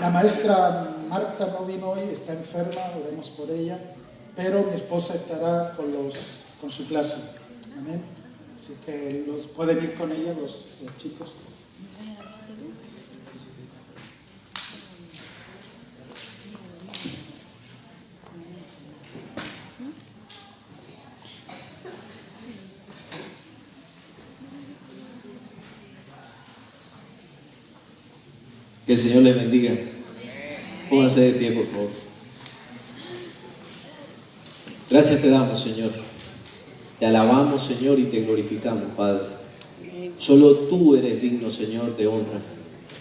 La maestra Marta no vino hoy, está enferma, oremos por ella, pero mi esposa estará con su clase. Amén. Así que pueden ir con ella los chicos. Que el Señor les bendiga. Pónganse de pie, por favor. Gracias te damos, Señor. Te alabamos, Señor, y te glorificamos, Padre. Solo tú eres digno, Señor, de honra.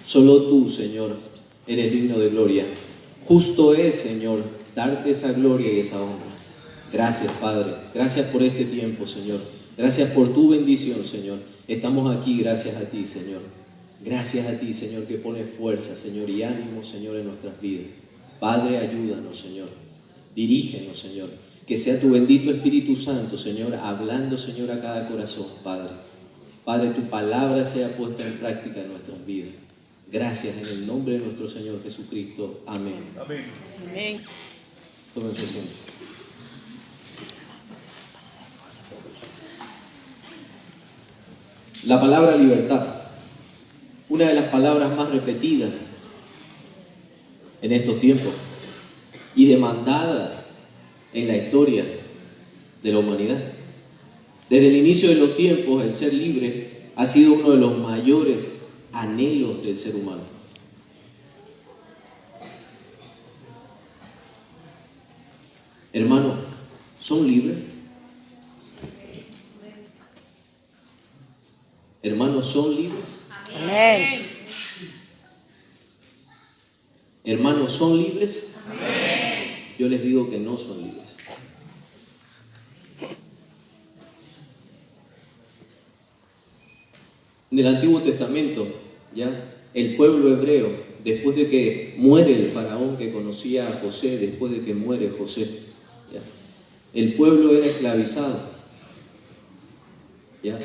Solo tú, Señor, eres digno de gloria. Justo es, Señor, darte esa gloria y esa honra. Gracias, Padre. Gracias por este tiempo, Señor. Gracias por tu bendición, Señor. Estamos aquí gracias a ti, Señor. Gracias a ti, Señor, que pones fuerza, Señor, y ánimo, Señor, en nuestras vidas. Padre, ayúdanos, Señor. Dirígenos, Señor. Que sea tu bendito Espíritu Santo, Señor, hablando, Señor, a cada corazón, Padre. Padre, tu palabra sea puesta en práctica en nuestras vidas. Gracias en el nombre de nuestro Señor Jesucristo. Amén. Amén. Amén. Tomen su asiento. La palabra libertad. Una de las palabras más repetidas en estos tiempos y demandada en la historia de la humanidad. Desde el inicio de los tiempos, el ser libre ha sido uno de los mayores anhelos del ser humano. Hermanos, ¿son libres? Hermanos, ¿son libres? Amén. Hermanos, ¿son libres? Amén. Yo les digo que no son libres. En el Antiguo Testamento, ya, el pueblo hebreo, después de que muere el faraón que conocía a José, después de que muere José, ya, el pueblo era esclavizado. ¿Ya?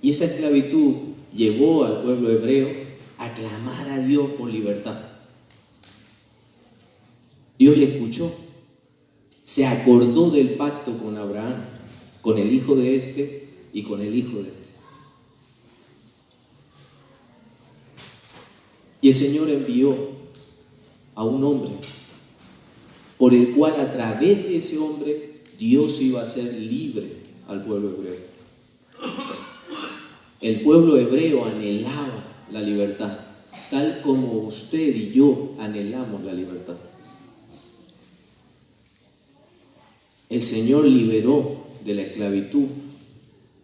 Y esa esclavitud llevó al pueblo hebreo a clamar a Dios por libertad. Dios le escuchó, se acordó del pacto con Abraham, con el hijo de este y con el hijo de este. Y el Señor envió a un hombre por el cual a través de ese hombre Dios iba a hacer libre al pueblo hebreo. El pueblo hebreo anhelaba la libertad, tal como usted y yo anhelamos la libertad. El Señor liberó de la esclavitud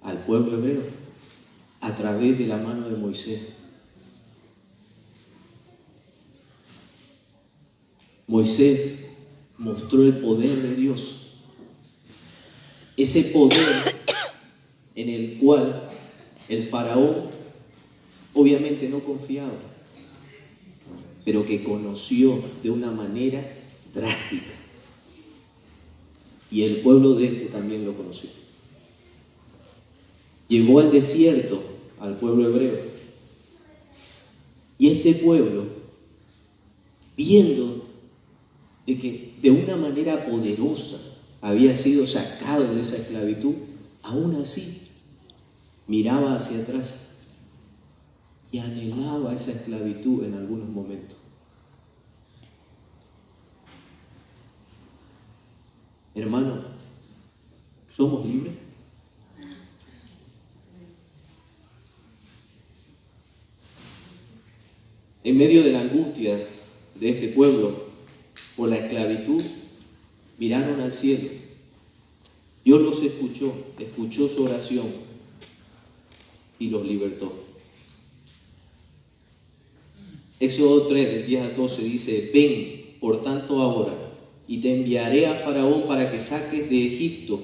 al pueblo hebreo a través de la mano de Moisés. Moisés mostró el poder de Dios, ese poder en el cual el faraón obviamente no confiaba, pero que conoció de una manera drástica. Y el pueblo de este también lo conoció. Llevó al desierto al pueblo hebreo. Y este pueblo, viendo de que de una manera poderosa había sido sacado de esa esclavitud, aún así miraba hacia atrás y anhelaba esa esclavitud en algunos momentos. Hermano, ¿somos libres? En medio de la angustia de este pueblo por la esclavitud, miraron al cielo. Dios los escuchó su oración y los libertó. Éxodo 3, del 10 al 12 dice: ven, por tanto, ahora, y te enviaré a Faraón para que saques de Egipto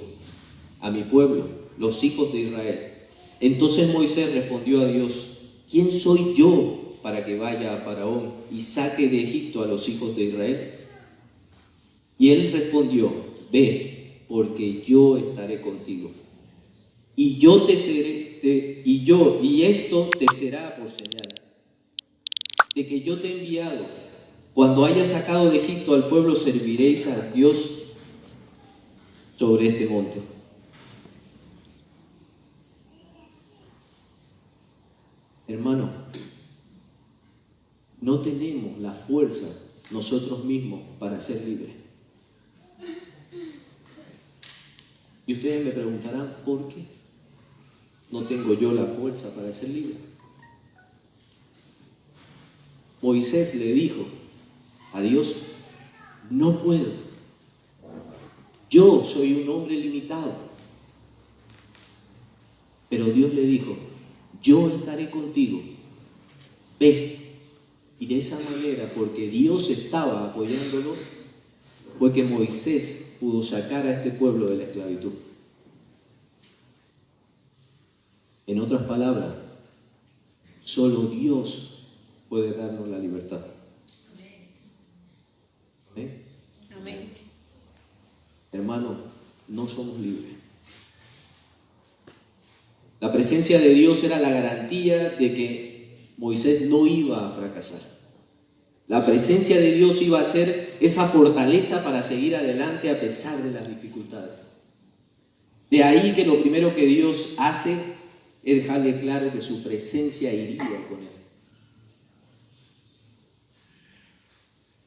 a mi pueblo, los hijos de Israel. Entonces Moisés respondió a Dios: ¿quién soy yo para que vaya a Faraón y saque de Egipto a los hijos de Israel? Y él respondió: ve, porque yo estaré contigo. Y esto te será por señal. de que yo te he enviado. Cuando hayas sacado de Egipto al pueblo, serviréis a Dios sobre este monte. Hermano, no tenemos la fuerza nosotros mismos para ser libres. Y ustedes me preguntarán, ¿por qué no tengo yo la fuerza para ser libre? Moisés le dijo a Dios, no puedo. Yo soy un hombre limitado. Pero Dios le dijo, yo estaré contigo. Ve. Y de esa manera, porque Dios estaba apoyándolo, fue que Moisés pudo sacar a este pueblo de la esclavitud. En otras palabras, solo Dios puede darnos la libertad. ¿Amén? Amén. Hermano, no somos libres. La presencia de Dios era la garantía de que Moisés no iba a fracasar. La presencia de Dios iba a ser esa fortaleza para seguir adelante a pesar de las dificultades. De ahí que lo primero que Dios hace es dejarle claro que su presencia iría con él.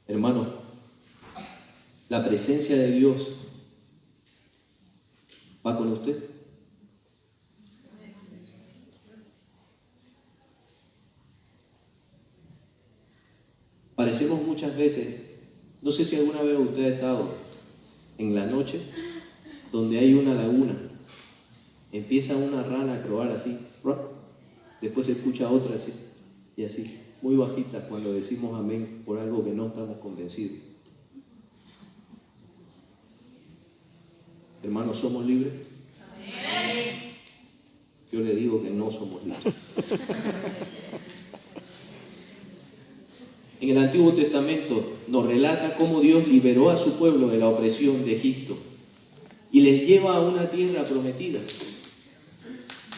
Hermano, la presencia de Dios va con usted. Parecemos muchas veces, no sé si alguna vez usted ha estado en la noche donde hay una laguna, empieza una rana a croar así, después se escucha otra así, y así, muy bajita cuando decimos amén por algo que no estamos convencidos. Hermanos, ¿somos libres? Amén. Yo le digo que no somos libres. En el Antiguo Testamento nos relata cómo Dios liberó a su pueblo de la opresión de Egipto y les lleva a una tierra prometida,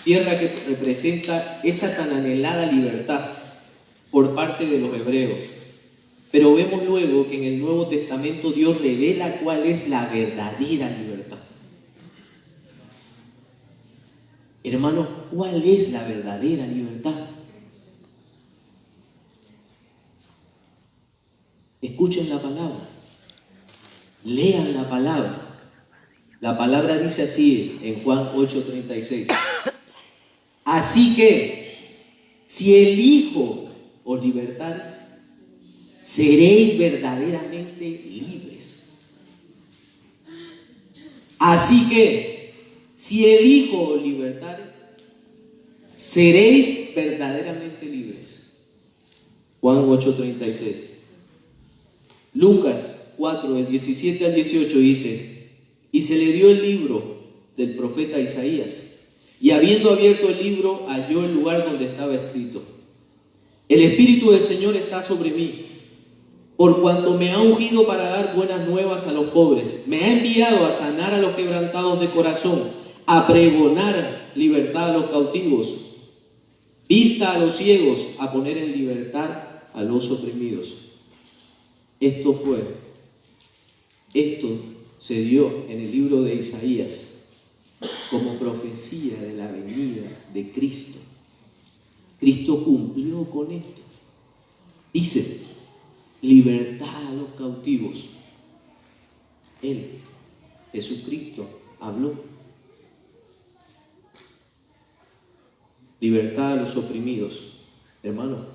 tierra que representa esa tan anhelada libertad por parte de los hebreos. Pero vemos luego que en el Nuevo Testamento Dios revela cuál es la verdadera libertad. Hermanos, ¿cuál es la verdadera libertad? Escuchen la palabra, lean la palabra. La palabra dice así en Juan 8:36. Así que, si el Hijo os libertares, seréis verdaderamente libres. Así que, si el Hijo os libertare, seréis verdaderamente libres. Juan 8:36. Lucas 4, del 17 al 18 dice, y se le dio el libro del profeta Isaías, y habiendo abierto el libro, halló el lugar donde estaba escrito, el Espíritu del Señor está sobre mí, por cuanto me ha ungido para dar buenas nuevas a los pobres, me ha enviado a sanar a los quebrantados de corazón, a pregonar libertad a los cautivos, vista a los ciegos, a poner en libertad a los oprimidos. Esto se dio en el libro de Isaías como profecía de la venida de Cristo. Cristo cumplió con esto. Dice, libertad a los cautivos. Él, Jesucristo, habló. Libertad a los oprimidos. Hermano,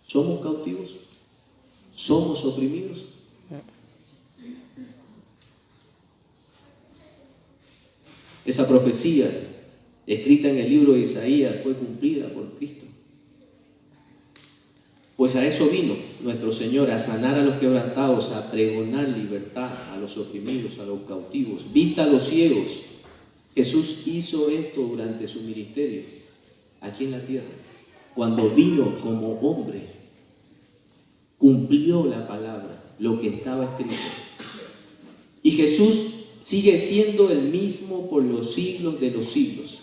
¿somos cautivos? ¿Somos oprimidos? Esa profecía escrita en el libro de Isaías fue cumplida por Cristo. Pues a eso vino nuestro Señor, a sanar a los quebrantados, a pregonar libertad a los oprimidos, a los cautivos, vista a los ciegos. Jesús hizo esto durante su ministerio aquí en la tierra. Cuando vino como hombre, cumplió la palabra, lo que estaba escrito. Y Jesús sigue siendo el mismo por los siglos de los siglos.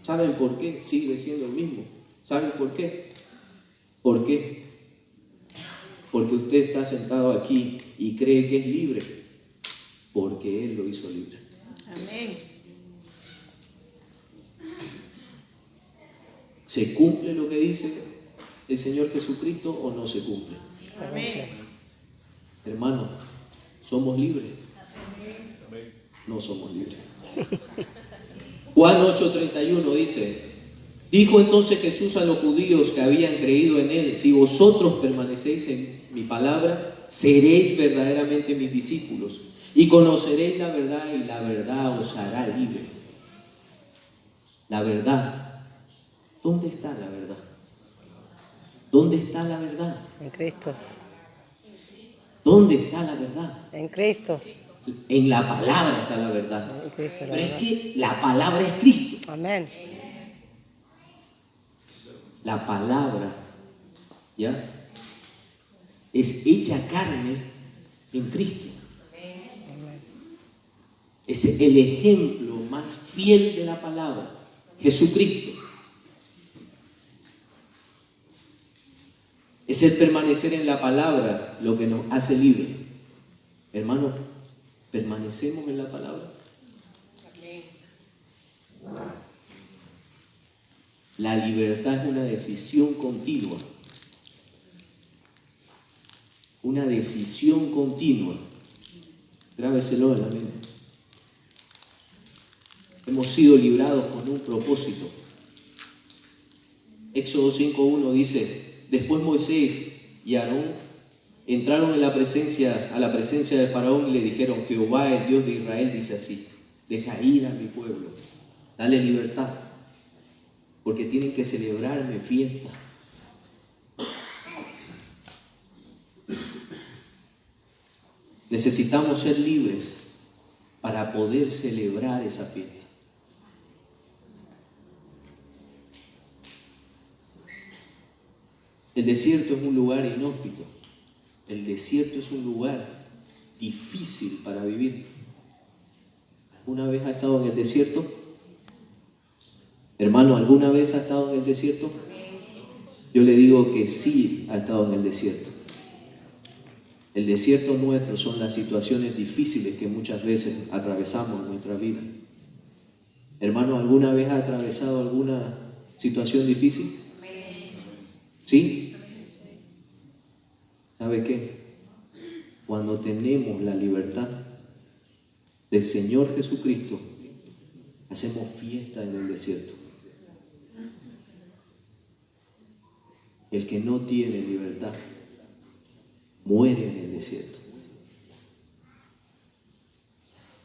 ¿Saben por qué sigue siendo el mismo? ¿Saben por qué? ¿Por qué? Porque usted está sentado aquí y cree que es libre, porque Él lo hizo libre. Amén. ¿Se cumple lo que dice el Señor Jesucristo o no se cumple? Amén. Hermano, ¿somos libres? No somos libres. Juan 8:31 dice: dijo entonces Jesús a los judíos que habían creído en Él: si vosotros permanecéis en mi palabra, seréis verdaderamente mis discípulos y conoceréis la verdad, y la verdad os hará libre. La verdad. ¿Dónde está la verdad? ¿Dónde está la verdad? En Cristo. ¿Dónde está la verdad? En Cristo. En la palabra está la verdad. En Cristo, la Pero es verdad. que la palabra es Cristo. Amén. La palabra, ¿ya?, es hecha carne en Cristo. Es el ejemplo más fiel de la palabra, Jesucristo. Es el permanecer en la palabra lo que nos hace libre. Hermano, ¿permanecemos en la palabra? La libertad es una decisión continua. Una decisión continua. Grábeselo en la mente. Hemos sido librados con un propósito. Éxodo 5:1 dice: después Moisés y Aarón entraron a la presencia de Faraón y le dijeron: Jehová, el Dios de Israel, dice así: deja ir a mi pueblo, dale libertad, porque tienen que celebrarme fiesta. Necesitamos ser libres para poder celebrar esa fiesta. El desierto es un lugar inhóspito. El desierto es un lugar difícil para vivir. ¿Alguna vez ha estado en el desierto? Hermano, ¿alguna vez ha estado en el desierto? Yo le digo que sí ha estado en el desierto. El desierto nuestro son las situaciones difíciles que muchas veces atravesamos en nuestra vida. Hermano, ¿alguna vez ha atravesado alguna situación difícil? ¿Sí? ¿Sabe qué? Cuando tenemos la libertad del Señor Jesucristo, hacemos fiesta en el desierto. El que no tiene libertad muere en el desierto.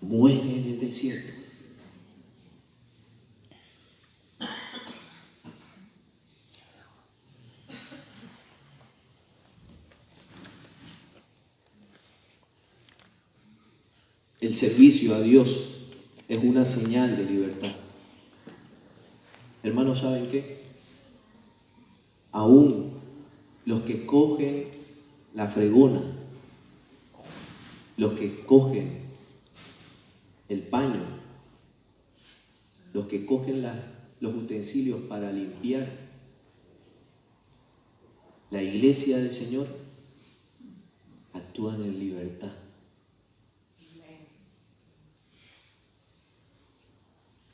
Muere en el desierto. El servicio a Dios es una señal de libertad. Hermanos, ¿saben qué? Aún los que cogen la fregona, los que cogen el paño, los que cogen los utensilios para limpiar la iglesia del Señor, actúan en libertad.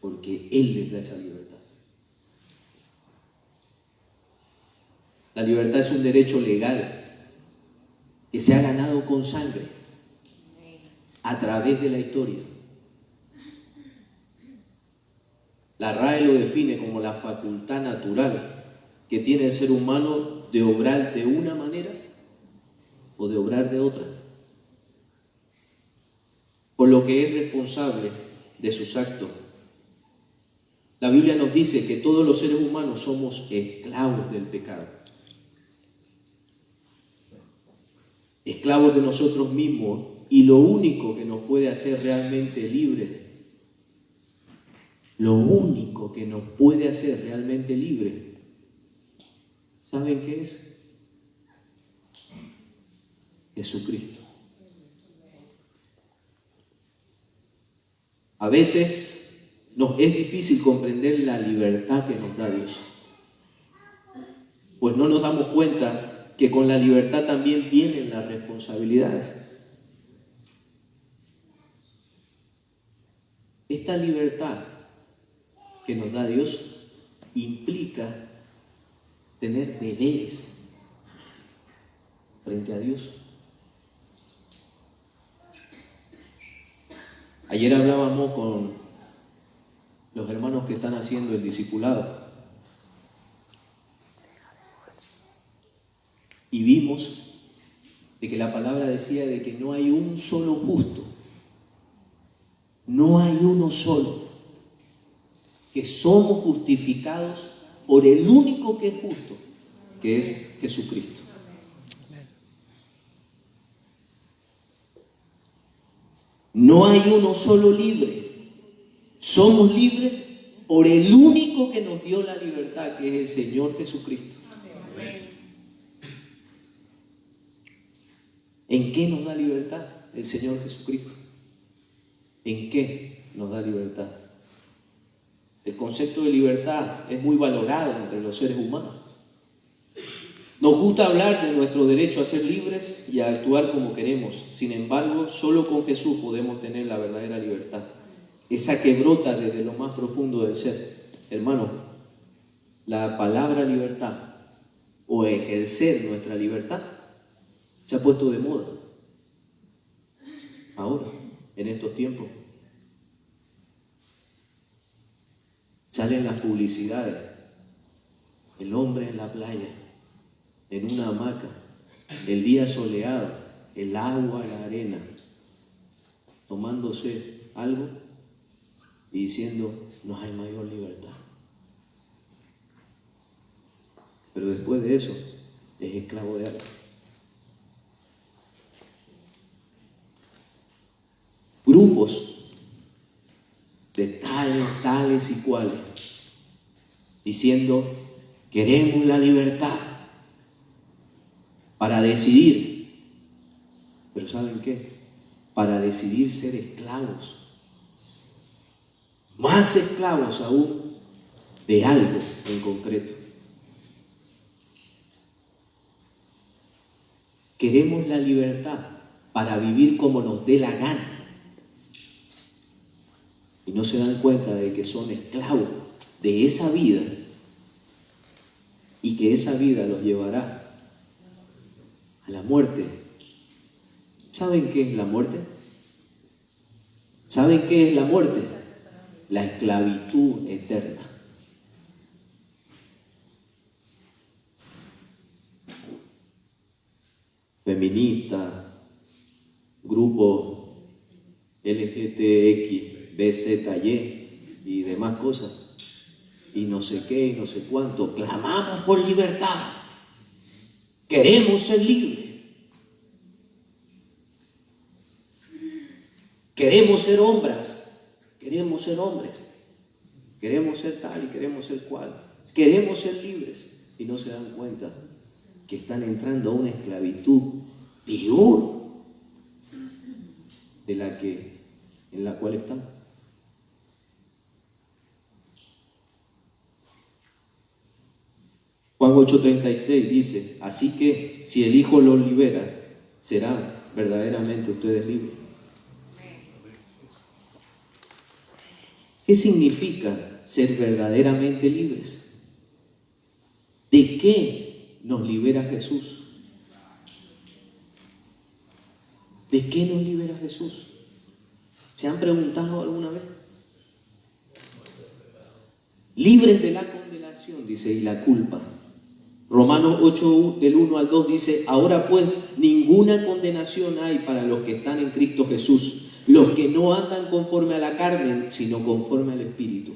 Porque Él les da esa libertad. La libertad es un derecho legal que se ha ganado con sangre a través de la historia. La RAE lo define como la facultad natural que tiene el ser humano de obrar de una manera o de obrar de otra, por lo que es responsable de sus actos. La Biblia nos dice que todos los seres humanos somos esclavos del pecado. Esclavos de nosotros mismos, y lo único que nos puede hacer realmente libres, ¿saben qué es? Jesucristo. A veces nos es difícil comprender la libertad que nos da Dios. pues no nos damos cuenta que con la libertad también vienen las responsabilidades. Esta libertad que nos da Dios implica tener deberes frente a Dios. Ayer hablábamos con los hermanos que están haciendo el discipulado y vimos de que la palabra decía de que no hay un solo justo, no hay uno solo, que somos justificados por el único que es justo, que es Jesucristo. No hay uno solo libre. Somos libres por el único que nos dio la libertad, que es el Señor Jesucristo. Amén. ¿En qué nos da libertad el Señor Jesucristo? ¿En qué nos da libertad? El concepto de libertad es muy valorado entre los seres humanos. Nos gusta hablar de nuestro derecho a ser libres y a actuar como queremos. Sin embargo, solo con Jesús podemos tener la verdadera libertad. Esa que brota desde lo más profundo del ser. Hermano, la palabra libertad o ejercer nuestra libertad se ha puesto de moda. Ahora, en estos tiempos. Salen las publicidades. El hombre en la playa, en una hamaca, el día soleado, el agua, la arena, tomándose algo y diciendo, no hay mayor libertad. Pero después de eso, es esclavo de algo. Grupos de tales y cuales, diciendo, queremos la libertad para decidir. Pero ¿saben qué? Para decidir ser esclavos. Más esclavos aún de algo en concreto. Queremos la libertad para vivir como nos dé la gana. Y no se dan cuenta de que son esclavos de esa vida y que esa vida los llevará a la muerte. ¿Saben qué es la muerte? ¿Saben qué es la muerte? La esclavitud eterna. Feminista, grupo LGTX, BZY y demás cosas, y no sé qué y no sé cuánto, clamamos por libertad, queremos ser libres, queremos ser hombres, queremos ser hombres, queremos ser tal y queremos ser cual, queremos ser libres, y no se dan cuenta que están entrando a una esclavitud peor de la que en la cual están. Juan 8:36 dice, así que si el Hijo los libera, serán verdaderamente ustedes libres. ¿Qué significa ser verdaderamente libres? ¿De qué nos libera Jesús? ¿De qué nos libera Jesús? ¿Se han preguntado alguna vez? Libres de la condenación, dice, y la culpa. Romanos 8, del 1 al 2 dice, ahora pues ninguna condenación hay para los que están en Cristo Jesús, los que no andan conforme a la carne, sino conforme al Espíritu.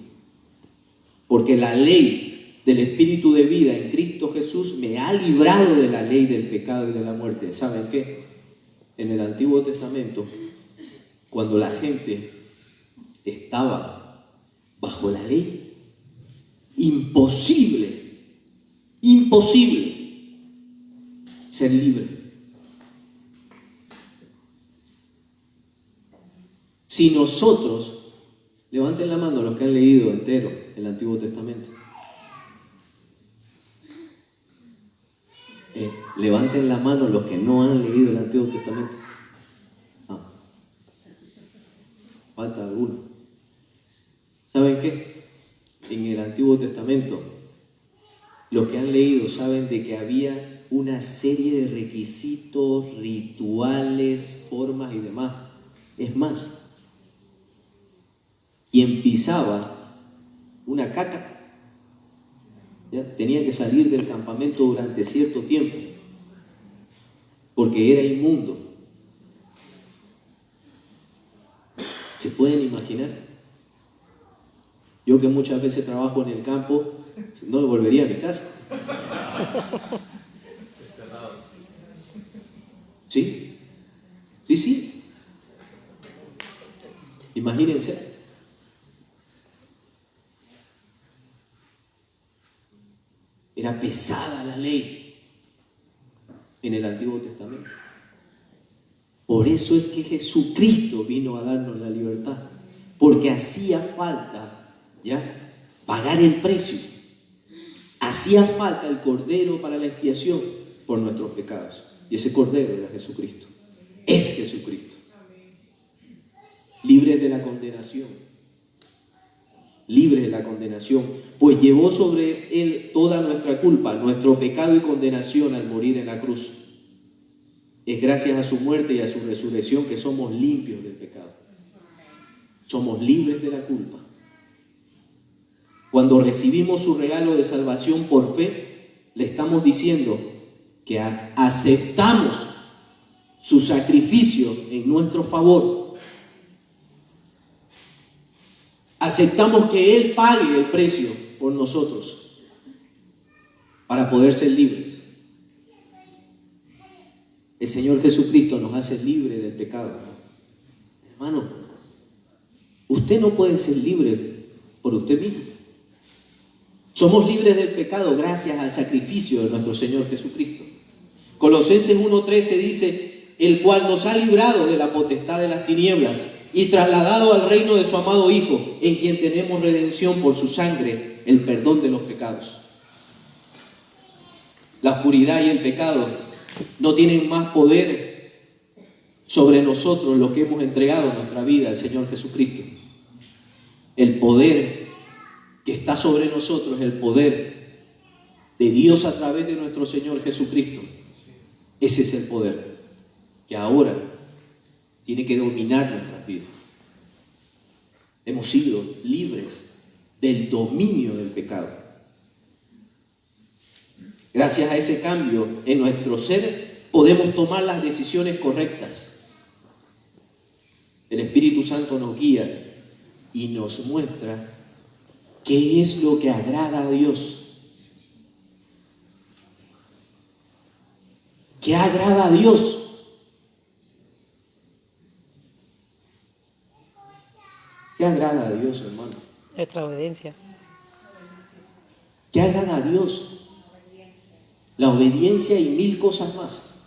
Porque la ley del Espíritu de vida en Cristo Jesús me ha librado de la ley del pecado y de la muerte. ¿Saben qué? En el Antiguo Testamento, cuando la gente estaba bajo la ley, imposible ser libre. Si nosotros, levanten la mano los que han leído entero el Antiguo Testamento, Levanten la mano los que no han leído el Antiguo Testamento. Falta alguno. ¿Saben qué? En el Antiguo Testamento, los que han leído saben de que había una serie de requisitos, rituales, formas y demás. Es más, quien pisaba una caca, ¿ya?, tenía que salir del campamento durante cierto tiempo, porque era inmundo. ¿Se pueden imaginar? Yo que muchas veces trabajo en el campo, no me volvería a mi casa. ¿Sí? Sí, sí. Imagínense. Era pesada la ley en el Antiguo Testamento. Por eso es que Jesucristo vino a darnos la libertad, porque hacía falta, ¿ya?, pagar el precio. Hacía falta el cordero para la expiación por nuestros pecados. Y ese cordero era Jesucristo. Es Jesucristo. Libres de la condenación. Libres de la condenación, pues llevó sobre él toda nuestra culpa, nuestro pecado y condenación al morir en la cruz. Es gracias a su muerte y a su resurrección que somos limpios del pecado. Somos libres de la culpa. Cuando recibimos su regalo de salvación por fe, le estamos diciendo que aceptamos su sacrificio en nuestro favor. Aceptamos que Él pague el precio por nosotros para poder ser libres. El Señor Jesucristo nos hace libres del pecado. Hermano, usted no puede ser libre por usted mismo. Somos libres del pecado gracias al sacrificio de nuestro Señor Jesucristo. Colosenses 1:13 dice: el cual nos ha librado de la potestad de las tinieblas y trasladado al reino de su amado Hijo, en quien tenemos redención por su sangre, el perdón de los pecados. La oscuridad y el pecado no tienen más poder sobre nosotros, lo que hemos entregado nuestra vida al Señor Jesucristo. El poder que está sobre nosotros es el poder de Dios a través de nuestro Señor Jesucristo. Ese es el poder que ahora tiene que dominar nuestras vidas. Hemos sido libres del dominio del pecado. Gracias a ese cambio en nuestro ser, podemos tomar las decisiones correctas. El Espíritu Santo nos guía y nos muestra qué es lo que agrada a Dios. ¿Qué agrada a Dios? ¿Qué agrada a Dios, hermano? Nuestra obediencia. ¿Qué agrada a Dios? La obediencia y 1000 cosas más.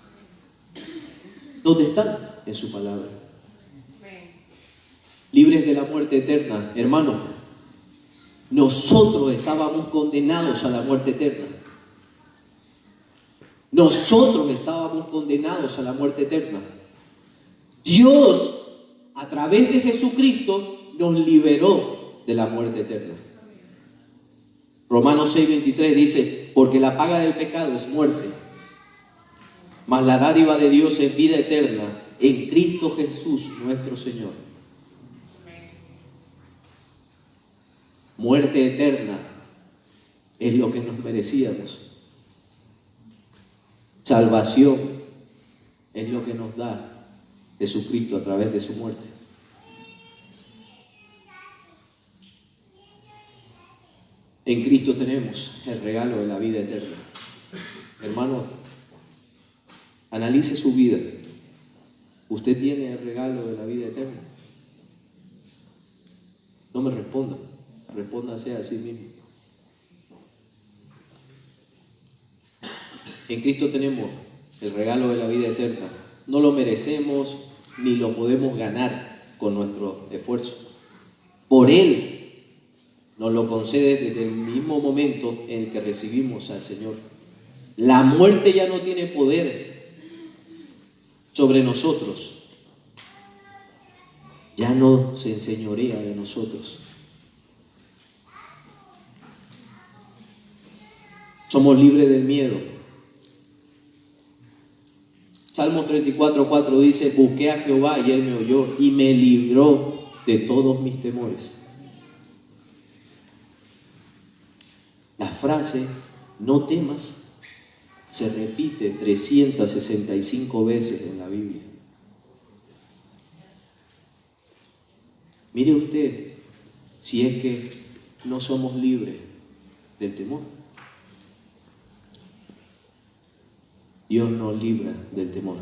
¿Dónde están? En su palabra. Libres de la muerte eterna, hermano. Nosotros estábamos condenados a la muerte eterna. Nosotros estábamos condenados a la muerte eterna. Dios, a través de Jesucristo, nos liberó de la muerte eterna. Romanos 6:23 dice: porque la paga del pecado es muerte, mas la dádiva de Dios es vida eterna en Cristo Jesús nuestro Señor. Muerte eterna es lo que nos merecíamos. Salvación es lo que nos da Jesucristo a través de su muerte. En Cristo tenemos el regalo de la vida eterna. Hermano, analice su vida. ¿Usted tiene el regalo de la vida eterna? No me responda. Respóndase a sí mismo. En Cristo tenemos el regalo de la vida eterna. No lo merecemos ni lo podemos ganar con nuestro esfuerzo. Por Él nos lo concede desde el mismo momento en el que recibimos al Señor. La muerte ya no tiene poder sobre nosotros. Ya no se enseñorea de nosotros. Somos libres del miedo. Salmo 34:4 dice: busqué a Jehová y Él me oyó y me libró de todos mis temores. La frase no temas se repite 365 veces en la Biblia. Mire usted si es que no somos libres del temor. Dios nos libra del temor.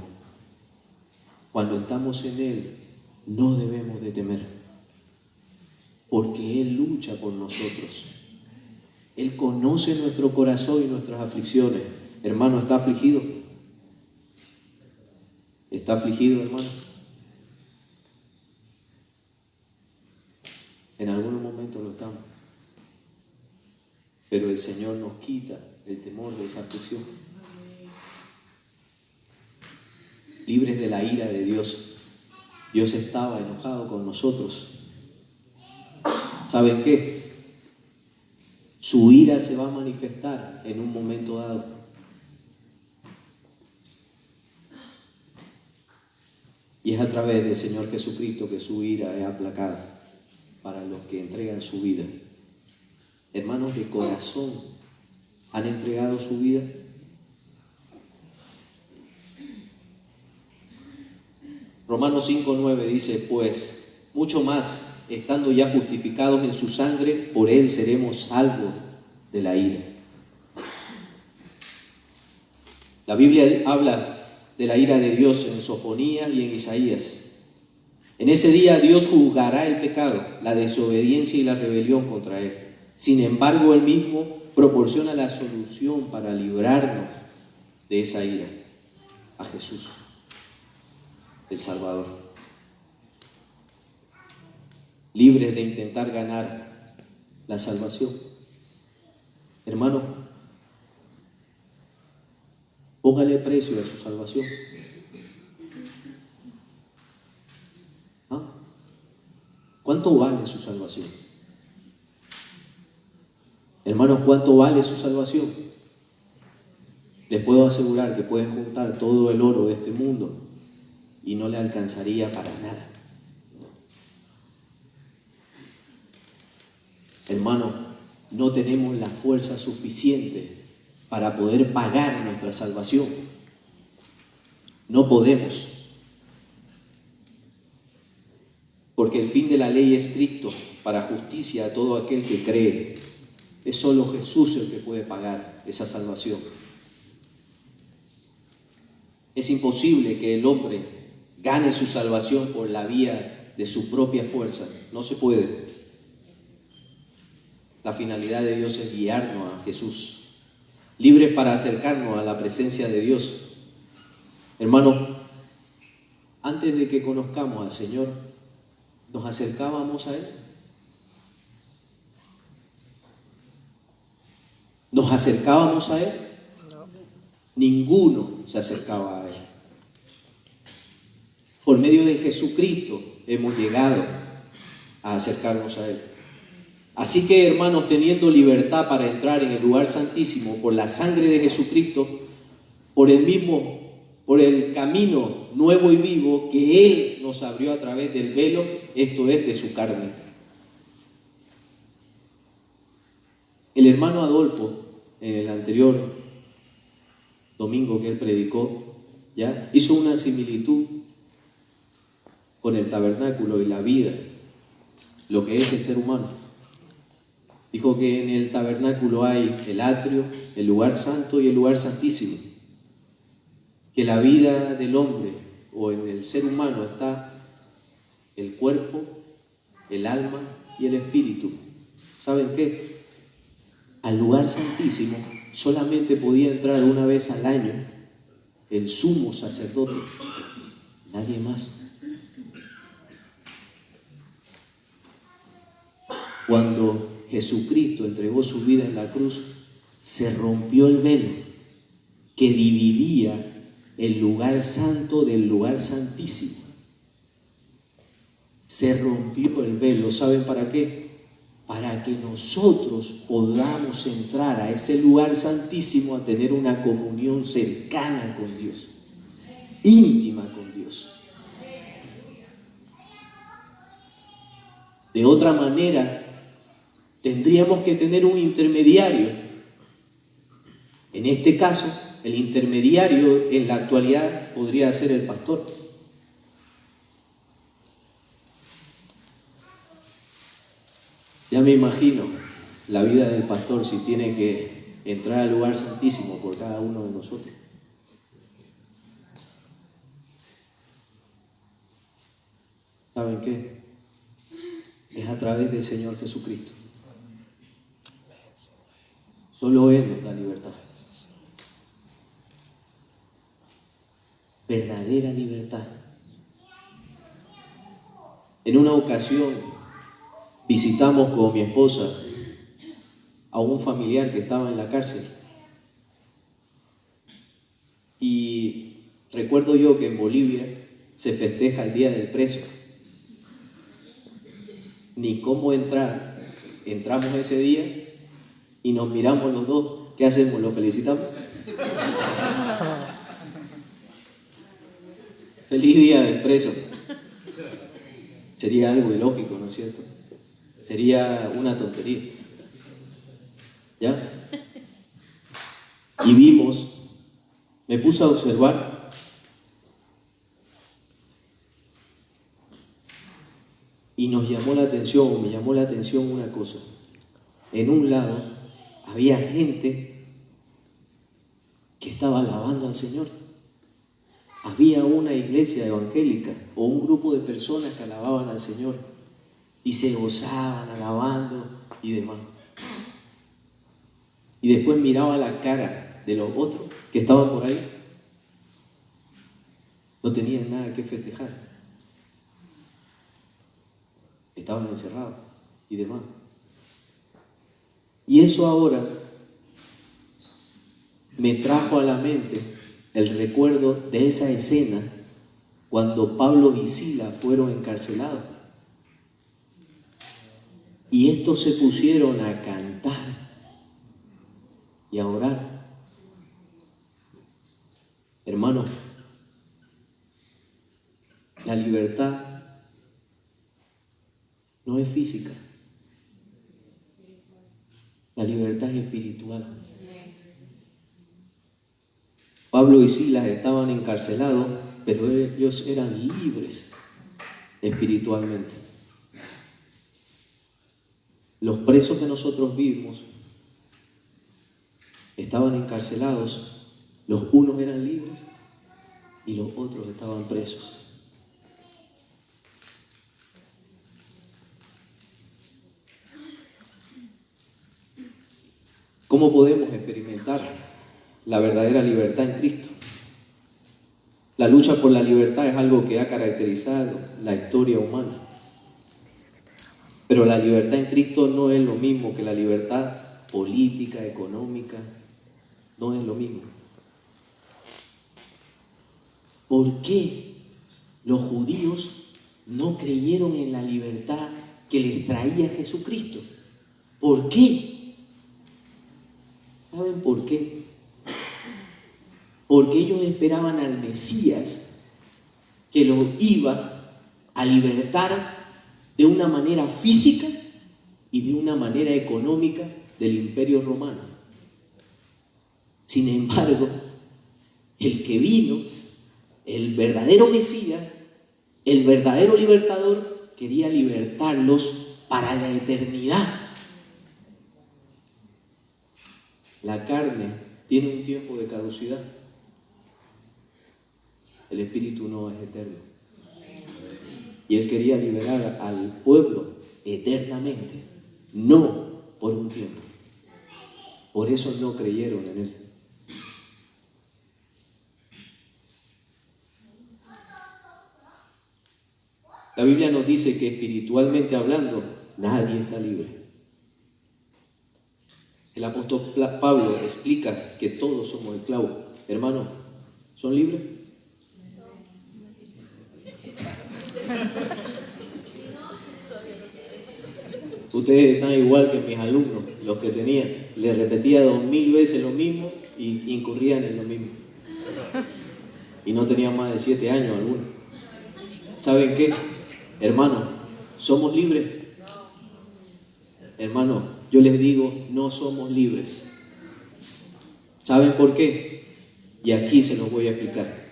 Cuando estamos en Él, no debemos de temer, porque Él lucha por nosotros. Él conoce nuestro corazón y nuestras aflicciones. Hermano, ¿está afligido? ¿Está afligido, hermano? En algunos momentos lo estamos. Pero el Señor nos quita el temor de esa aflicción. Libres de la ira de Dios. Dios estaba enojado con nosotros. ¿Saben qué? Su ira se va a manifestar en un momento dado. Y es a través del Señor Jesucristo que su ira es aplacada para los que entregan su vida. Hermanos, de corazón, ¿han entregado su vida? Romanos 5:9 dice: pues mucho más, estando ya justificados en su sangre, por Él seremos salvos de la ira. La Biblia habla de la ira de Dios en Sofonías y en Isaías. En ese día Dios juzgará el pecado, la desobediencia y la rebelión contra Él. Sin embargo, Él mismo proporciona la solución para librarnos de esa ira: a Jesús, el Salvador. Libres de intentar ganar la salvación. Hermano, póngale precio a su salvación. ¿Ah? ¿Cuánto vale su salvación? Hermanos, ¿cuánto vale su salvación? Les puedo asegurar que pueden juntar todo el oro de este mundo y no le alcanzaría para nada. Hermano, no tenemos la fuerza suficiente para poder pagar nuestra salvación. No podemos. Porque el fin de la ley es Cristo para justicia a todo aquel que cree. Es solo Jesús el que puede pagar esa salvación. Es imposible que el hombre gane su salvación por la vía de su propia fuerza. No se puede. La finalidad de Dios es guiarnos a Jesús, libres para acercarnos a la presencia de Dios. Hermanos, antes de que conozcamos al Señor, ¿nos acercábamos a Él? ¿Nos acercábamos a Él? No. Ninguno se acercaba a Él. Por medio de Jesucristo hemos llegado a acercarnos a Él. Así que, hermanos, teniendo libertad para entrar en el lugar santísimo por la sangre de Jesucristo, por el camino nuevo y vivo que Él nos abrió a través del velo, esto es, de su carne. El hermano Adolfo, en el anterior domingo que él predicó, ¿ya?, hizo una similitud con el tabernáculo y la vida, lo que es el ser humano. Dijo que en el tabernáculo hay el atrio, el lugar santo y el lugar santísimo. Que la vida del hombre o en el ser humano está el cuerpo, el alma y el espíritu. ¿Saben qué? Al lugar santísimo solamente podía entrar una vez al año el sumo sacerdote, nadie más. Cuando Jesucristo entregó su vida en la cruz, se rompió el velo que dividía el lugar santo del lugar santísimo. Se rompió el velo. ¿Saben para qué? Para que nosotros podamos entrar a ese lugar santísimo a tener una comunión cercana con Dios, íntima con Dios. De otra manera, tendríamos que tener un intermediario. En este caso, el intermediario en la actualidad podría ser el pastor. Ya me imagino la vida del pastor si tiene que entrar al lugar santísimo por cada uno de nosotros. ¿Saben qué? Es a través del Señor Jesucristo. Solo Él nos da libertad. Verdadera libertad. En una ocasión visitamos con mi esposa a un familiar que estaba en la cárcel. Y recuerdo yo que en Bolivia se festeja el Día del Preso. Ni cómo entrar. Entramos ese día y nos miramos los dos. ¿Qué hacemos? ¿Lo felicitamos? Feliz Día del Preso. Sería algo ilógico, ¿no es cierto? Sería una tontería. ¿Ya? Y vimos, me puse a observar y me llamó la atención una cosa. En un lado había gente que estaba alabando al Señor. Había una iglesia evangélica o un grupo de personas que alababan al Señor y se gozaban alabando y demás. Y después miraba la cara de los otros que estaban por ahí. No tenían nada que festejar. Estaban encerrados y demás. Y eso ahora me trajo a la mente el recuerdo de esa escena cuando Pablo y Silas fueron encarcelados. Y estos se pusieron a cantar y a orar. Hermano, la libertad no es física. La libertad es espiritual. Pablo y Silas estaban encarcelados, pero ellos eran libres espiritualmente. Los presos que nosotros vimos estaban encarcelados, los unos eran libres y los otros estaban presos. ¿Cómo podemos experimentar la verdadera libertad en Cristo? La lucha por la libertad es algo que ha caracterizado la historia humana. Pero la libertad en Cristo no es lo mismo que la libertad política, económica. No es lo mismo. ¿Por qué los judíos no creyeron en la libertad que les traía Jesucristo? ¿Por qué? ¿Saben por qué? Porque ellos esperaban al Mesías que los iba a libertar de una manera física y de una manera económica del Imperio Romano. Sin embargo, el que vino, el verdadero Mesías, el verdadero libertador, quería libertarlos para la eternidad. La carne tiene un tiempo de caducidad. El espíritu no es eterno. Y él quería liberar al pueblo eternamente, no por un tiempo. Por eso no creyeron en él. La Biblia nos dice que espiritualmente hablando, nadie está libre. El apóstol Pablo explica que todos somos esclavos. Hermanos, ¿son libres? Ustedes están igual que mis alumnos, los que tenían. Les repetía 2000 veces lo mismo y incurrían en lo mismo. Y no tenían más de 7 años algunos. ¿Saben qué? Hermanos, ¿somos libres? Hermanos, yo les digo, no somos libres. ¿Saben por qué? Y aquí se los voy a explicar.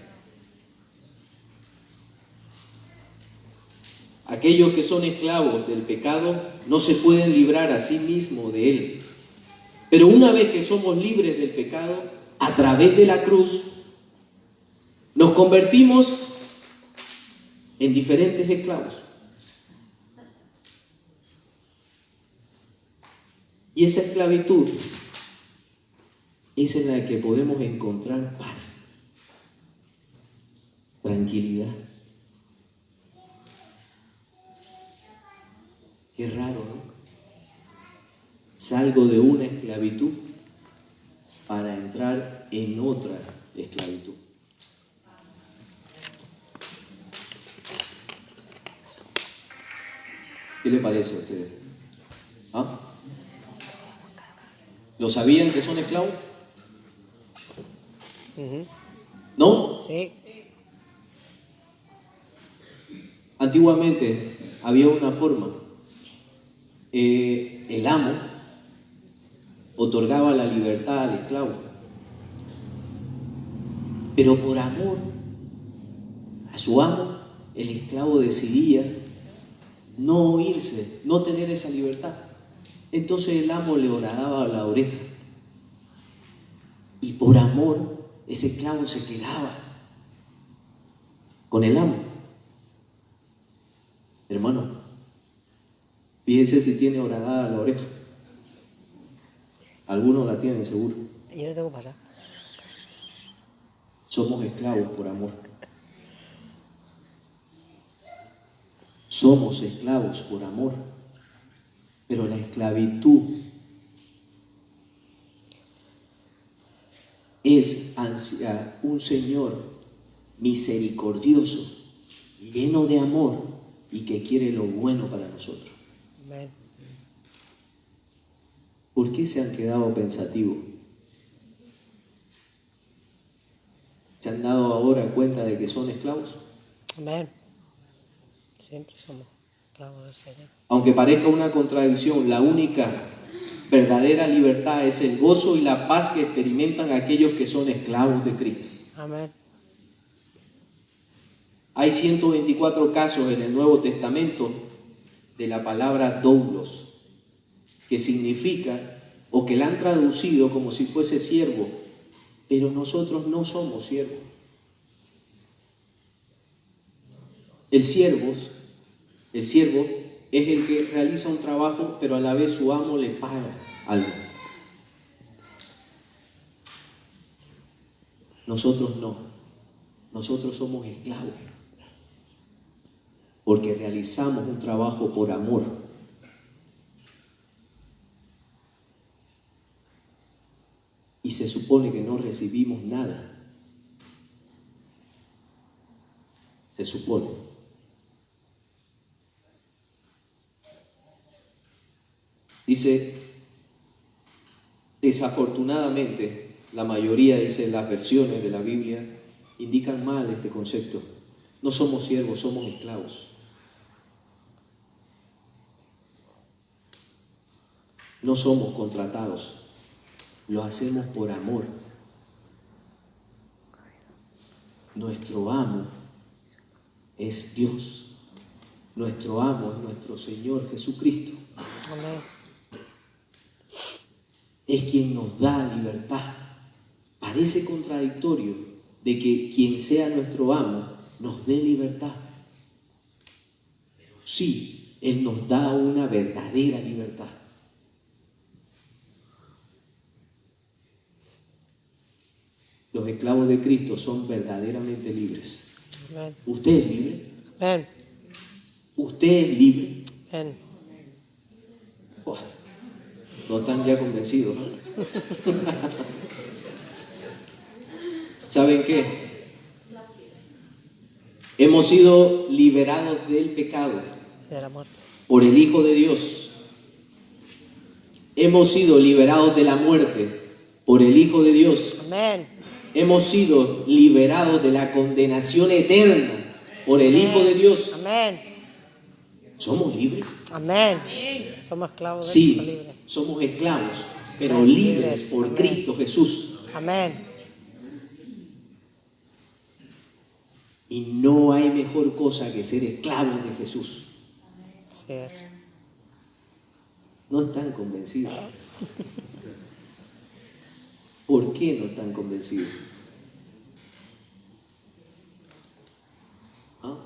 Aquellos que son esclavos del pecado no se pueden librar a sí mismos de él. Pero una vez que somos libres del pecado, a través de la cruz, nos convertimos en diferentes esclavos. Y esa esclavitud es en la que podemos encontrar paz, tranquilidad. Qué raro, ¿no? Salgo de una esclavitud para entrar en otra esclavitud. ¿Qué le parece a ustedes? ¿Ah? ¿Lo sabían que son esclavos? ¿No? Sí. Antiguamente había una forma. El amo otorgaba la libertad al esclavo, pero por amor a su amo, el esclavo decidía no irse, no tener esa libertad. Entonces el amo le horadaba la oreja y por amor ese esclavo se quedaba con el amo. Hermano, fíjese si tiene horadada la oreja. Algunos la tienen seguro. Yo no tengo para. Somos esclavos por amor. Somos esclavos por amor. Pero la esclavitud es hacia un Señor misericordioso, lleno de amor y que quiere lo bueno para nosotros. Amén. ¿Por qué se han quedado pensativos? ¿Se han dado ahora cuenta de que son esclavos? Amén. Siempre somos esclavos del Señor. Aunque parezca una contradicción, la única verdadera libertad es el gozo y la paz que experimentan aquellos que son esclavos de Cristo. Amén. Hay 124 casos en el Nuevo Testamento de la palabra doulos, que significa, o que la han traducido como si fuese siervo, pero nosotros no somos siervos. El siervo es el que realiza un trabajo, pero a la vez su amo le paga algo. Nosotros no. Nosotros somos esclavos, porque realizamos un trabajo por amor. Y se supone que no recibimos nada. Se supone. Dice, desafortunadamente, la mayoría, dice, las versiones de la Biblia indican mal este concepto. No somos siervos, somos esclavos. No somos contratados. Lo hacemos por amor. Nuestro amo es Dios. Nuestro amo es nuestro Señor Jesucristo. Amén. Es quien nos da libertad. Parece contradictorio de que quien sea nuestro amo nos dé libertad. Pero sí, Él nos da una verdadera libertad. Los esclavos de Cristo son verdaderamente libres. Amén. ¿Usted es libre? Amén. ¿Usted es libre? Amén. Oh, no están ya convencidos, ¿no? ¿Saben qué? Hemos sido liberados del pecado de la muerte. por el Hijo de Dios. Hemos sido liberados de la muerte por el Hijo de Dios. Amén. Hemos sido liberados de la condenación eterna por el Hijo de Dios. Amén. ¿Somos libres? Amén. Somos esclavos de Sí, Cristo libre. somos esclavos, pero Amén. libres por Amén. Cristo Jesús. Amén. Y no hay mejor cosa que ser esclavo de Jesús. Así es. No están convencidos. ¿Por qué no están convencidos? ¿Ah?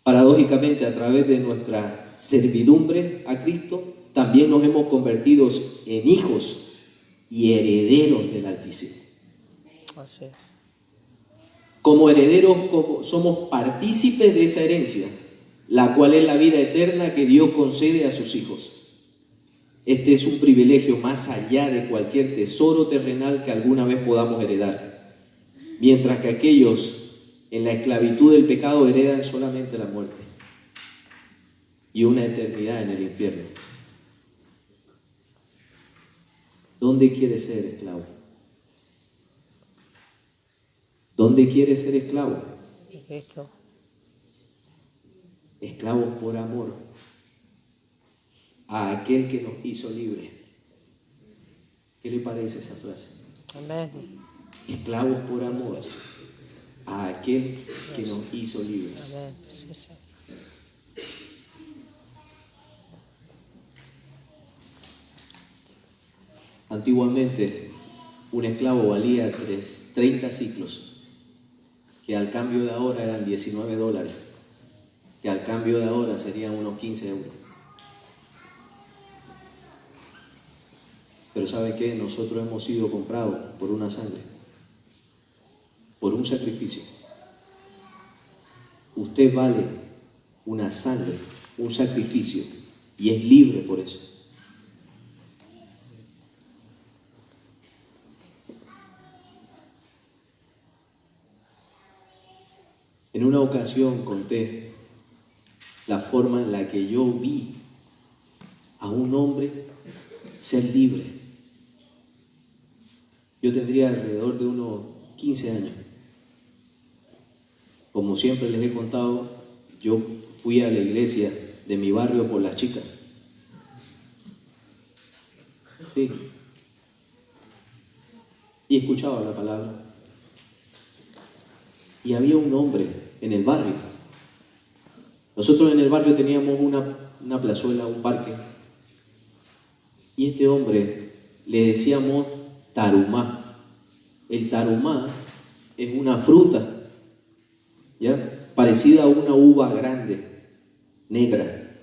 Paradójicamente, a través de nuestra servidumbre a Cristo, también nos hemos convertido en hijos y herederos del Altísimo. Así es. Como herederos somos partícipes de esa herencia, la cual es la vida eterna que Dios concede a sus hijos. Este es un privilegio más allá de cualquier tesoro terrenal que alguna vez podamos heredar, mientras que aquellos en la esclavitud del pecado heredan solamente la muerte y una eternidad en el infierno. ¿Dónde quieres ser esclavo? ¿Dónde quieres ser esclavo? En Cristo. Esclavos por amor a aquel que nos hizo libres. ¿Qué le parece esa frase? Amén. Esclavos por amor a aquel que nos hizo libres. Amén. Sí, sí. Antiguamente un esclavo valía 30 ciclos, que al cambio de ahora eran $19, que al cambio de ahora serían unos 15 euros. Pero ¿sabe qué? Nosotros hemos sido comprados por una sangre, por un sacrificio. Usted vale una sangre, un sacrificio, y es libre por eso. En una ocasión conté la forma en la que yo vi a un hombre ser libre. Yo tendría alrededor de unos 15 años. Como siempre les he contado, yo fui a la iglesia de mi barrio por las chicas. Sí. Y escuchaba la palabra. Y había un hombre en el barrio. Nosotros en el barrio teníamos una plazuela, un parque. Y este hombre le decíamos tarumá. El tarumá es una fruta, ¿ya? Parecida a una uva grande, negra.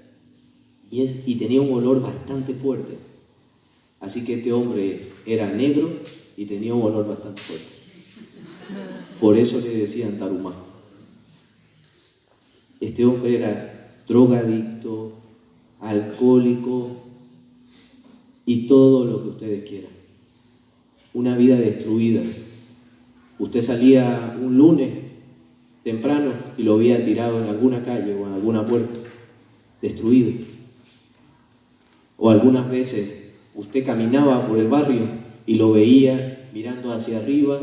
Y tenía un olor bastante fuerte. Así que este hombre era negro y tenía un olor bastante fuerte. Por eso le decían tarumá. Este hombre era drogadicto, alcohólico y todo lo que ustedes quieran. Una vida destruida. Usted salía un lunes temprano y lo veía tirado en alguna calle o en alguna puerta, destruido. O algunas veces usted caminaba por el barrio y lo veía mirando hacia arriba,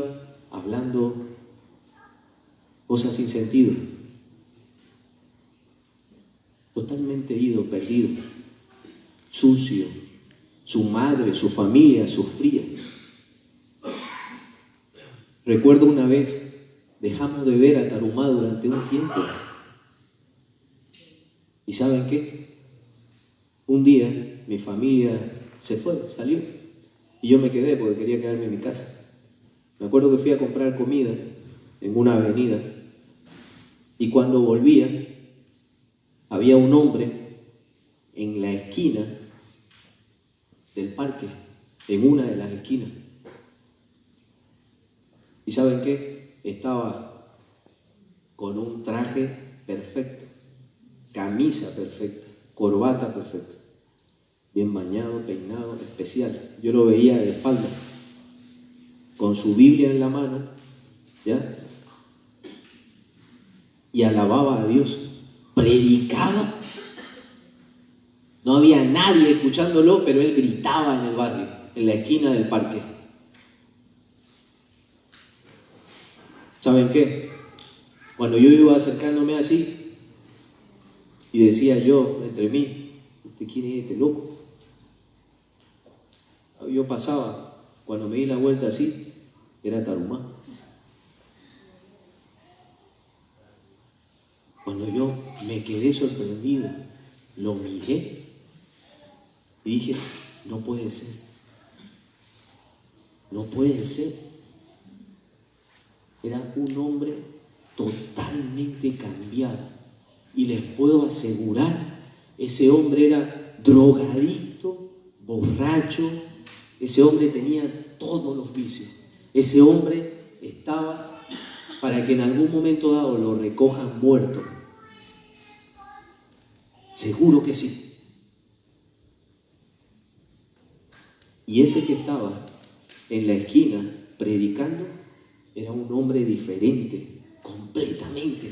hablando cosas sin sentido. Totalmente ido, perdido, sucio. Su madre, su familia sufría. Recuerdo una vez, dejamos de ver a Tarumá durante un tiempo. ¿Y saben qué? Un día mi familia se fue, salió. Y yo me quedé porque quería quedarme en mi casa. Me acuerdo que fui a comprar comida en una avenida. Y cuando volvía, había un hombre en la esquina del parque, en una de las esquinas. ¿Y saben qué? Estaba con un traje perfecto, camisa perfecta, corbata perfecta. bien bañado, peinado, especial. Yo lo veía de espalda, con su Biblia en la mano, ¿ya? Y alababa a Dios, predicaba. No había nadie escuchándolo, pero él gritaba en el barrio, en la esquina del parque. ¿Saben qué? Cuando yo iba acercándome así, y decía yo entre mí, ¿quién es este loco? Yo pasaba, cuando me di la vuelta así, era Tarumá. Cuando yo me quedé sorprendido, lo miré y dije, no puede ser, no puede ser. Era un hombre totalmente cambiado. Y les puedo asegurar, ese hombre era drogadicto, borracho, ese hombre tenía todos los vicios. Ese hombre estaba para que en algún momento dado lo recojan muerto. Seguro que sí. Y ese que estaba en la esquina predicando era un hombre diferente, completamente.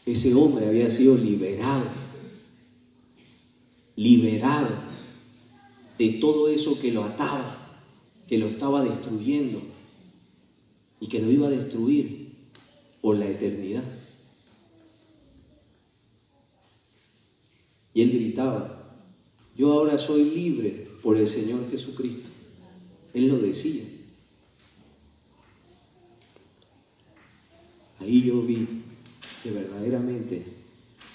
Ese hombre había sido liberado de todo eso que lo ataba, que lo estaba destruyendo y que lo iba a destruir por la eternidad. Y él gritaba, yo ahora soy libre por el Señor Jesucristo. Él lo decía. Ahí yo vi que verdaderamente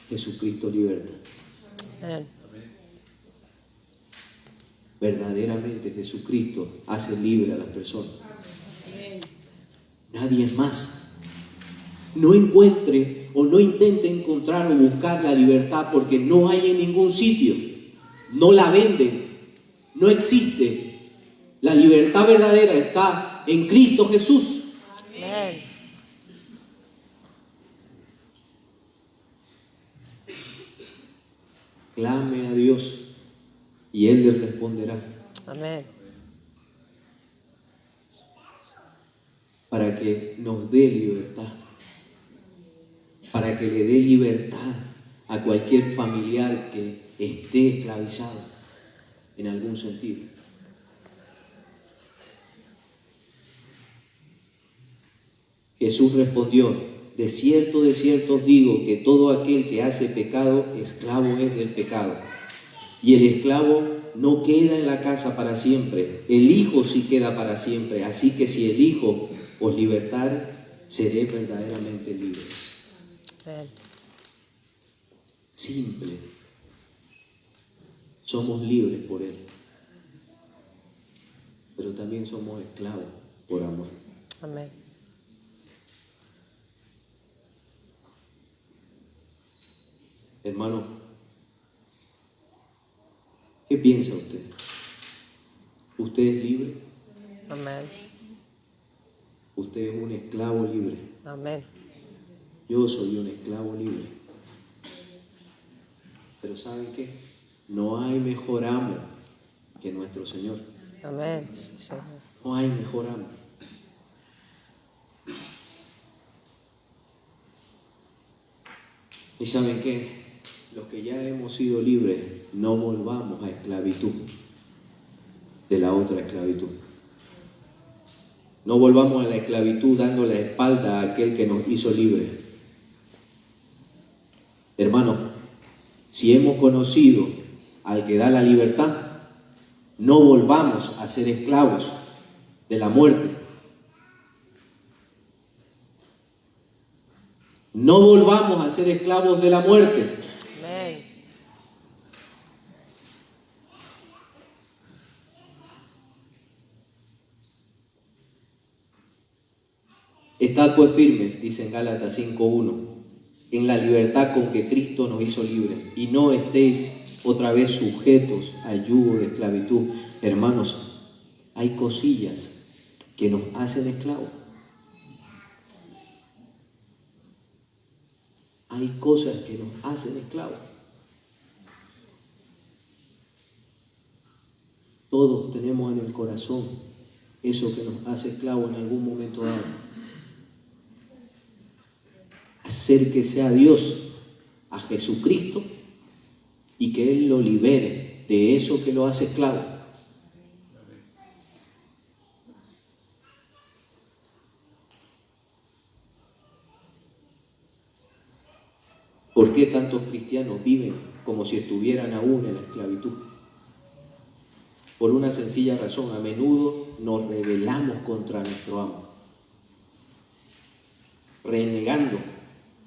Jesucristo liberta. Amén. Verdaderamente Jesucristo hace libre a las personas. Nadie más. No encuentre o no intente encontrar o buscar la libertad porque no hay en ningún sitio. No la venden. No existe. La libertad verdadera está en Cristo Jesús. Amén. Clame a Dios y Él le responderá. Amén. Para que nos dé libertad. Para que le dé libertad a cualquier familiar que esté esclavizado en algún sentido. Jesús respondió, de cierto os digo que todo aquel que hace pecado, esclavo es del pecado. Y el esclavo no queda en la casa para siempre, el Hijo sí queda para siempre. Así que si el Hijo os libertare, seré verdaderamente libres. Amén. Simple. Somos libres por Él, pero también somos esclavos por amor. Amén. Hermano, ¿qué piensa usted? ¿Usted es libre? Amén. Usted es un esclavo libre. Amén. Yo soy un esclavo libre. Pero ¿saben qué? No hay mejor amo que nuestro Señor. Amén. Sí, Señor. No hay mejor amo. ¿Y saben qué? Los que ya hemos sido libres, no volvamos a esclavitud de la otra esclavitud. No volvamos a la esclavitud dando la espalda a aquel que nos hizo libres. Hermano, si hemos conocido al que da la libertad, no volvamos a ser esclavos de la muerte. No volvamos a ser esclavos de la muerte. Amén. Estad pues firmes, dice en Gálatas 5:1, en la libertad con que Cristo nos hizo libres, y no estéis otra vez sujetos al yugo de esclavitud. Hermanos, hay cosillas que nos hacen esclavos. Hay cosas que nos hacen esclavos. Todos tenemos en el corazón eso que nos hace esclavos en algún momento dado. Acérquese a Dios, a Jesucristo, y que Él lo libere de eso que lo hace esclavo. ¿Por qué tantos cristianos viven como si estuvieran aún en la esclavitud? Por una sencilla razón: a menudo nos rebelamos contra nuestro amo,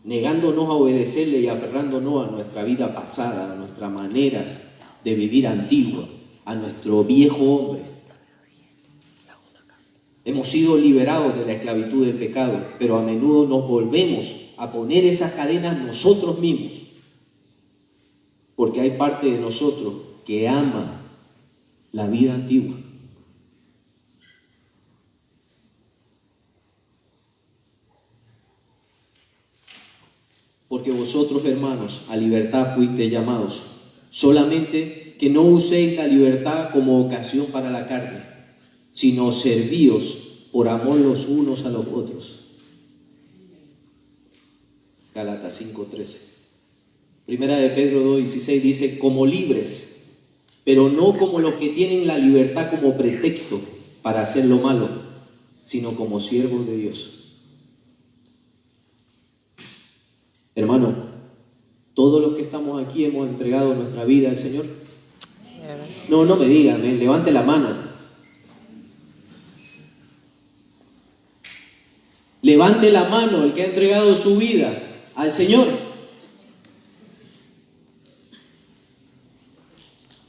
negándonos a obedecerle y aferrándonos a nuestra vida pasada, a nuestra manera de vivir antigua, a nuestro viejo hombre. Hemos sido liberados de la esclavitud del pecado, pero a menudo nos volvemos a poner esas cadenas nosotros mismos, porque hay parte de nosotros que ama la vida antigua. Porque vosotros, hermanos, a libertad fuisteis llamados, solamente que no uséis la libertad como ocasión para la carne, sino servíos por amor los unos a los otros. Gálatas 5:13. Primera de Pedro 2:16 dice: como libres, pero no como los que tienen la libertad como pretexto para hacer lo malo, sino como siervos de Dios. Hermano, todos los que estamos aquí hemos entregado nuestra vida al Señor. No me digan, levante la mano. Levante la mano el que ha entregado su vida al Señor.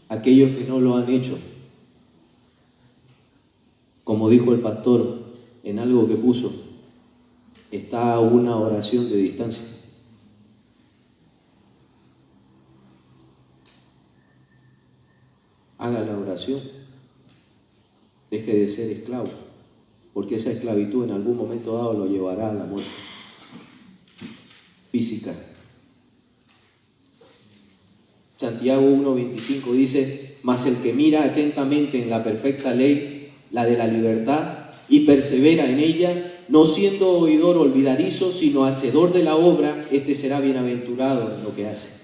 Aquellos que no lo han hecho, como dijo el pastor en algo que puso, está a una oración de distancia. Haga la oración. Deje de ser esclavo, porque esa esclavitud en algún momento dado lo llevará a la muerte física. Santiago 1:25 dice: mas el que mira atentamente en la perfecta ley, la de la libertad, y persevera en ella, no siendo oidor olvidadizo, sino hacedor de la obra, este será bienaventurado en lo que hace.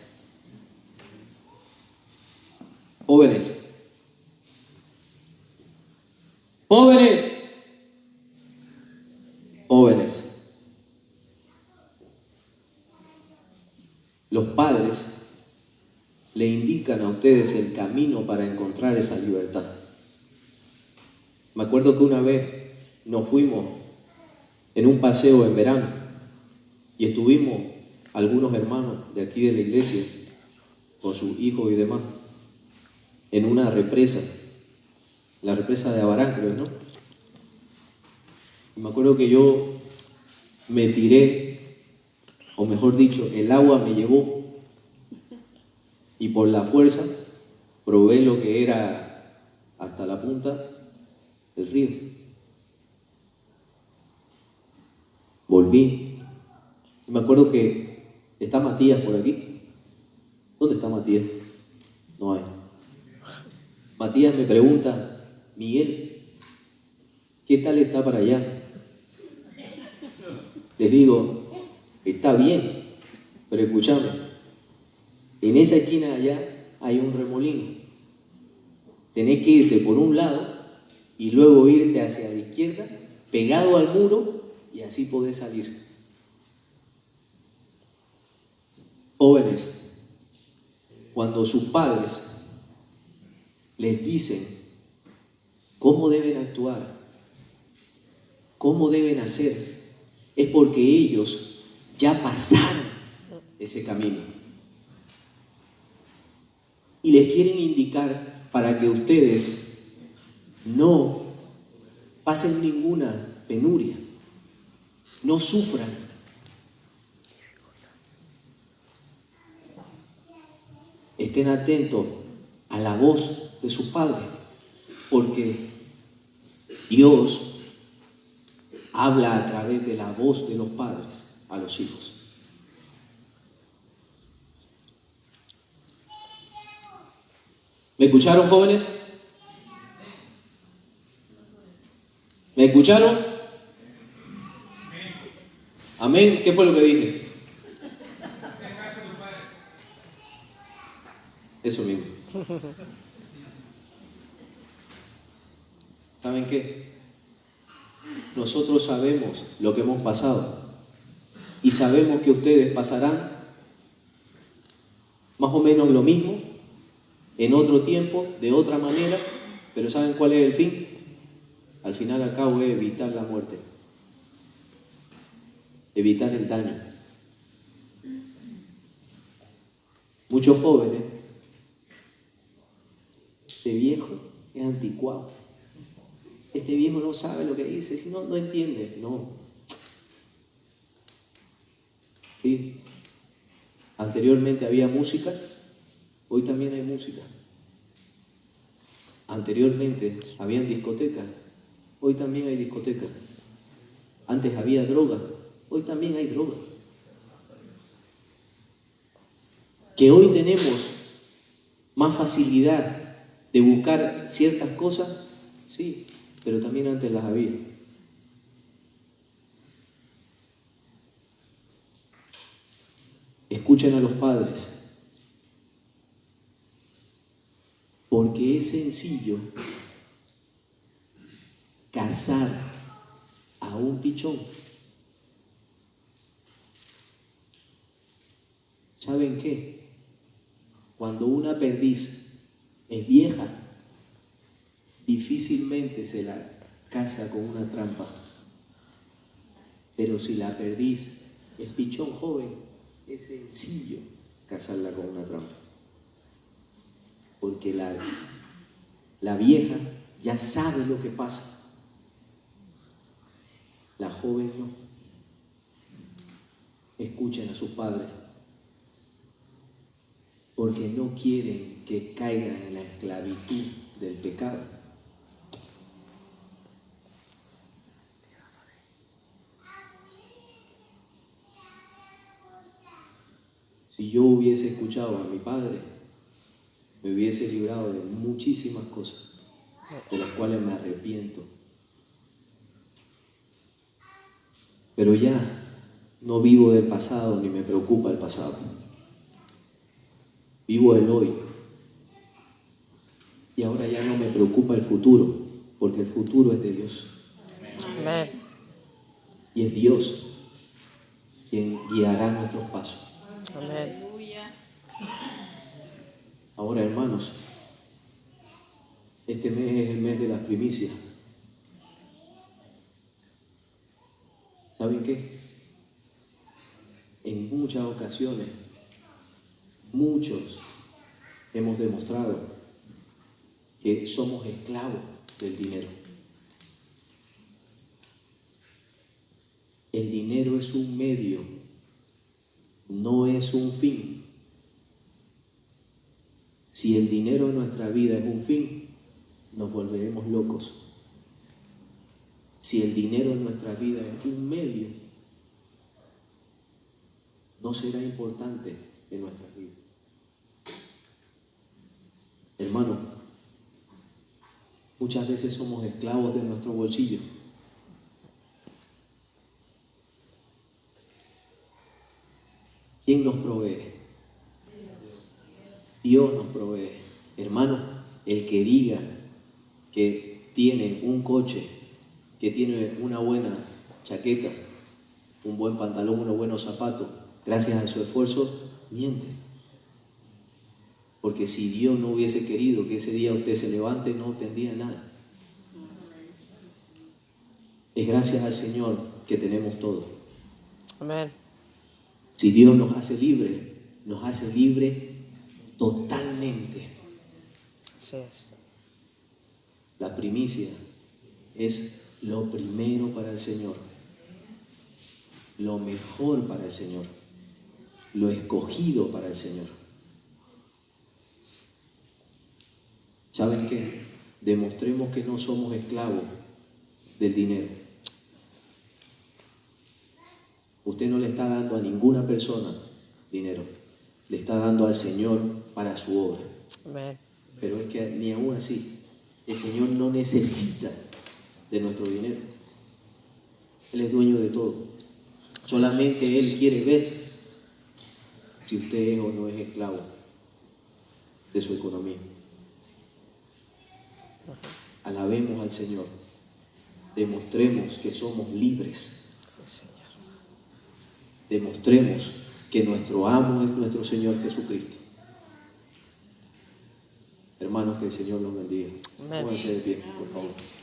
Jóvenes, los padres le indican a ustedes el camino para encontrar esa libertad. Me acuerdo que una vez nos fuimos en un paseo en verano y estuvimos algunos hermanos de aquí de la iglesia con sus hijos y demás en una represa, la represa de Abarán, creo, ¿no? Y me acuerdo que yo me tiré, o mejor dicho, el agua me llevó y por la fuerza probé lo que era hasta la punta del río. Volví y me acuerdo que está Matías por aquí. ¿Dónde está Matías? No hay. Matías me pregunta: Miguel, ¿qué tal está para allá? Les digo: está bien, pero escúchame, en esa esquina de allá hay un remolino. Tenés que irte por un lado y luego irte hacia la izquierda, pegado al muro, y así podés salir. Jóvenes, cuando sus padres les dicen cómo deben actuar, cómo deben hacer, es porque ellos ya pasaron ese camino y les quieren indicar para que ustedes no pasen ninguna penuria, no sufran. Estén atentos a la voz de su padre, porque Dios habla a través de la voz de los padres a los hijos. ¿Me escucharon, jóvenes? escucharon? Amén. ¿Qué fue lo que dije? Eso mismo. ¿Saben qué? Nosotros sabemos lo que hemos pasado y sabemos que ustedes pasarán más o menos lo mismo, en otro tiempo, de otra manera, pero ¿saben cuál es el fin? Al final al cabo es evitar la muerte, evitar el daño. Muchos jóvenes, este viejo es anticuado, este viejo no sabe lo que dice, si no entiende, no. ¿Sí? Anteriormente había música, hoy también hay música. Anteriormente habían discotecas, hoy también hay discotecas. Antes había droga, hoy también hay droga. Que hoy tenemos más facilidad de buscar ciertas cosas, sí, pero también antes las había. Escuchen a los padres, porque es sencillo cazar a un pichón. ¿Saben qué? Cuando una perdiz es vieja, difícilmente se la caza con una trampa. Pero si la perdiz es pichón joven, es sencillo cazarla con una trampa. Porque la vieja ya sabe lo que pasa. La joven no. Escuchen a sus padres, porque no quieren que caigan en la esclavitud del pecado. Si yo hubiese escuchado a mi padre, me hubiese librado de muchísimas cosas, de las cuales me arrepiento. Pero ya no vivo del pasado ni me preocupa el pasado. Vivo el hoy. Y ahora ya no me preocupa el futuro, porque el futuro es de Dios. Amén. Y es Dios quien guiará nuestros pasos. Amén. Ahora, hermanos, este mes es el mes de las primicias. ¿Saben qué? En muchas ocasiones, muchos hemos demostrado que somos esclavos del dinero. El dinero es un medio, no es un fin. Si el dinero en nuestra vida es un fin, nos volveremos locos. Si el dinero en nuestra vida es un medio, no será importante en nuestras vidas. Hermano, muchas veces somos esclavos de nuestro bolsillo. ¿Quién nos provee? Dios nos provee. Hermano, el que diga que tiene un coche, que tiene una buena chaqueta, un buen pantalón, unos buenos zapatos, gracias a su esfuerzo, miente. Porque si Dios no hubiese querido que ese día usted se levante, no tendría nada. Es gracias al Señor que tenemos todo. Amén. Si Dios nos hace libre totalmente. Así es. La primicia es lo primero para el Señor, lo mejor para el Señor, lo escogido para el Señor. ¿Saben qué? Demostremos que no somos esclavos del dinero. Usted no le está dando a ninguna persona dinero, le está dando al Señor para su obra. Amén. Pero es que ni aún así, el Señor no necesita de nuestro dinero. Él es dueño de todo. Solamente Él quiere ver si usted es o no es esclavo de su economía. Alabemos al Señor. Demostremos que somos libres. Sí, Señor. Demostremos que nuestro amo es nuestro Señor Jesucristo. Hermanos, que el Señor los bendiga. Amén. Pónganse de pie, por favor.